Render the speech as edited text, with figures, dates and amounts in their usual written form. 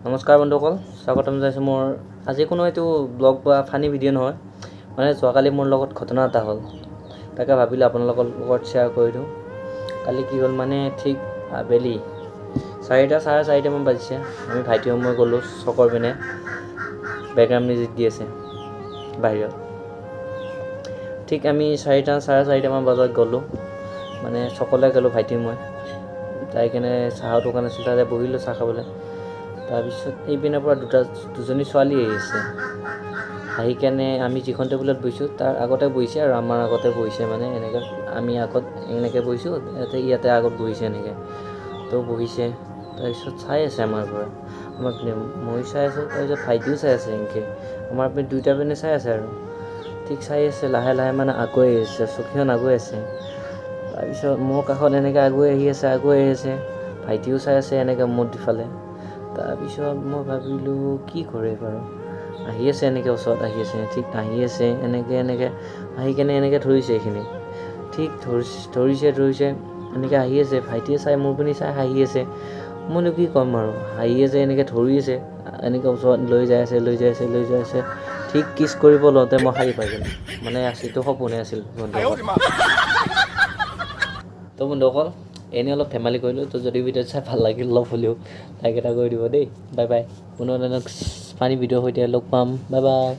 নমস্কাৰ বন্ধুসকল, স্বাগতম জনাইছোঁ মোৰ আজি কোনো এইটো ব্লগ বা ফানি ভিডিঅ' নহয়, মানে যোৱাকালি মোৰ লগত ঘটনা এটা হ'ল, তাকে ভাবিলোঁ আপোনালোকৰ লগত শ্বেয়াৰ কৰি দিওঁ। কালি কি হ'ল মানে ঠিক আবেলি 4টা চাৰে 4টামান বাজিছে। আমি ভাইটি মই গ'লোঁ চকৰ পিনে, বেকগ্ৰাউণ্ড মিউজিক দি আছে বাহিৰত। ঠিক আমি 4টা চাৰে 4টামান বজাত গ'লোঁ, মানে চকলৈ গ'লোঁ ভাইটি মই। যাই কেনে চাহৰ দোকান আছিল, তাতে বহিলোঁ চাহ খাবলৈ। তাৰপিছত এইপিনৰ পৰা দুজনী ছোৱালী আহিছে, আহি কেনে আমি যিখন টেবুলত বহিছোঁ তাৰ আগতে বহিছে আৰু আমাৰ আগতে বহিছে, মানে এনেকৈ আমি আগত এনেকৈ বহিছোঁ, ইয়াতে আগত বহিছে এনেকৈ। তো বহিছে, তাৰপিছত চাই আছে আমাৰ পৰা, আমাৰ পিনে মই চাই আছোঁ, তাৰপিছত ভাইটিও চাই আছে এনেকৈ, আমাৰ পিনে দুইটা পিনে চাই আছে আৰু ঠিক চাই আছে। লাহে লাহে মানে আগুৱাই আহিছে, চকীখন আগুৱাই আছে। তাৰপিছত মোৰ কাষত এনেকৈ আগুৱাই আহি আছে, ভাইটিও চাই আছে এনেকৈ মোৰ দিফালে। তাৰপিছত মই ভাবিলোঁ কি কৰে বাৰু, আহি আছে এনেকৈ ওচৰত আহি আছে, ঠিক আহি আছে এনেকৈ আহি কেনে এনেকৈ ধৰিছে এইখিনি, ঠিক ধৰিছে এনেকৈ আহি আছে। ভাইটিয়ে চাই মোৰ পিনে চাই হাঁহি আছে, মইনো কি ক'ম আৰু, হাঁহি আছে এনেকৈ ধৰি আছে, এনেকৈ ওচৰত লৈ যাই আছে। ঠিক কিছ কৰিব লওঁতে মই সাৰি পাই গ'লোঁ, মানে এইটো সপোনে আছিল বন্ধুসকল। তো বন্ধুসকল এনেই অলপ ধেমালি কৰিলোঁ। তো যদি ভিডিঅ'টো চাই ভাল লাগিল অলপ হ'লেও লাইক এটা কৰি দিব দেই। বাই বাই, পুনৰ এনে ফানি ভিডিঅ'ৰ সৈতে লগ পাম। Bye bye.